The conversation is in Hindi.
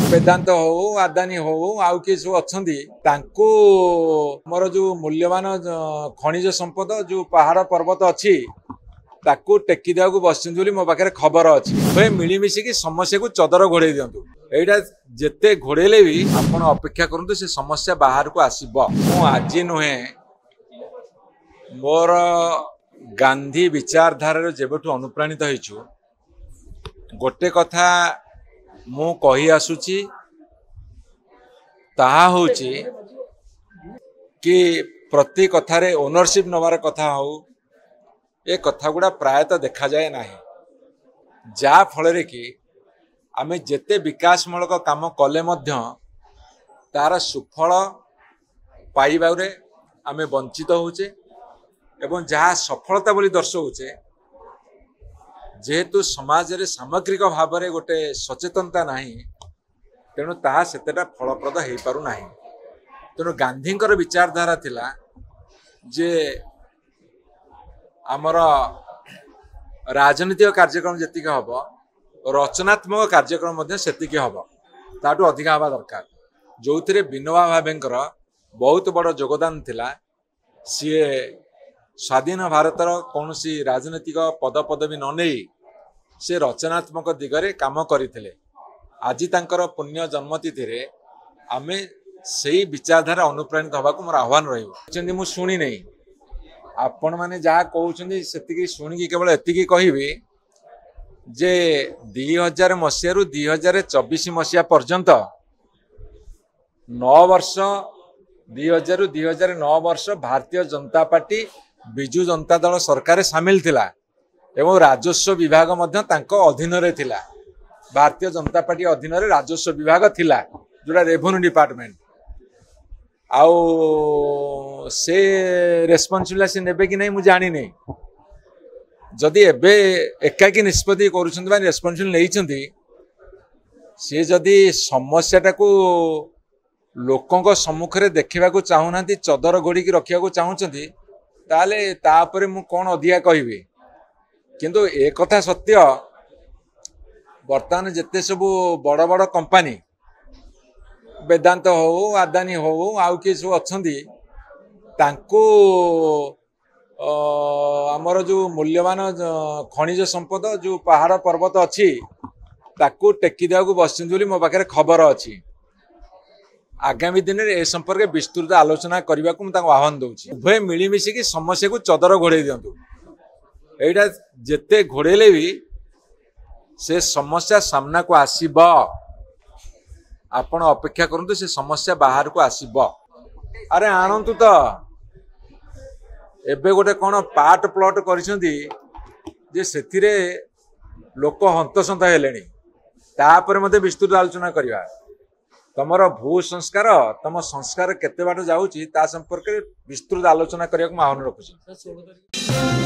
वेदांत हो आदानी हो आउ किए सब अच्छा मोर जो मूल्यवान खनिज संपद जो पहाड़ पर्वत अच्छी ताकू टेकी देवा बस मो पाखे खबर अच्छी मिलमिशिकी समस्या को चदर घोड़े दिंतु यहाँ जिते घोड़े भी आप अपेक्षा करूँ से समस्या बाहर को आसब आज नुहे मोर गांधी विचारधारा जेबठू अनुप्राणित हो गोटे कथा मु कही आसुची ताहा होची कि प्रति कथारे ओनरशिप नवार कथा हो ए कथा गुड़ा प्रायतः देखा जाए ना जा फल कि आमे जेते विकासमूलक काम कले मध्य तार सुफल पाइबारे आमे वंचित होचे एवं जहाँ सफलता बोली दर्शाऊचे जेहेतु समाज रे सामग्रिक भाव में गोटे सचेतनता नहीं तेणु ताहा सेतेटा फलप्रद हो पारु नाही। तेणु गांधींकर विचारधारा थिला जे आमर राजनीतिक कार्यक्रम जेतिक हब रचनात्मक कार्यक्रम मध्य सेतिक हब ताटू अधिक हवा दरकार जो थे विनोबा भावेंकर बहुत बड़ योगदान थिला। सी स्वाधीन भारतर कौन सी राजनीतिक पद पदवी न नहीं से रचनात्मक दिगरे काम करते आज तांकर पुण्य जन्मतिथि रे आमे सही विचारधारा अनुप्राणित हवा को मोर आह्वान रही मु शुणी नहीं आपण मैंने जहाँ कहते से शुणिकी केवल एतिकी कहबी जे 2000 मसीह रु 2024 मसीहा पर्यंत 9 वर्ष 2000 रु 2009 वर्ष भारतीय जनता पार्टी बिजु जनता दल सरकार सामिल थिला एवं राजस्व विभाग मध्य तांको अधीन रे थिला। भारतीय जनता पार्टी अधीन रे राजस्व विभाग थिला जोड़ा रेवेन्यू डिपार्टमेंट आउ से रेस्पॉन्सिबिलिटी से नेबे कि नहीं मु जानी नहीं जदि एबे एकाकी निष्पत्ति करूछन बा रेस्पॉन्सिबिलिटी लेइछंती से जदि समस्याटा को लोकों सम्मुख रे देखिबा को चाहुनांती चदर घोड़ी की रखिया को चाहुचंती ताले तापरे मु कोन अधिया कहबी किंतु एक कथा सत्य वर्तमान जिते सब बड़ बड़ कंपनी वेदांत हो आदानी हो आउ किए सब अच्छा आमर जो मूल्यवान खनिज संपद जो पहाड़ पर्वत अच्छी ताकू टेकी देवा बस मो पाखे खबर अच्छी आगामी दिन में ए संपर्क विस्तृत आलोचना करने को आह्वान दूची उभय मिलमिशिकी समस्या को चदर घोड़े दिंतु यहाँ जिते घोड़े भी से समस्या सामना को आसब आपण अपेक्षा करूँ से समस्या बाहर को आसब अरे आणतु तो एबे गोटे कौन पार्ट प्लॉट करिसेंती जे सेथिरे लोक हंतसंत हेलेनी तापर मते विस्तृत आलोचना करिवा तमर भू संस्कार तम संस्कार केते बाट जाउची ता संपर्क विस्तृत आलोचना करिया को आह्वान रखुछी।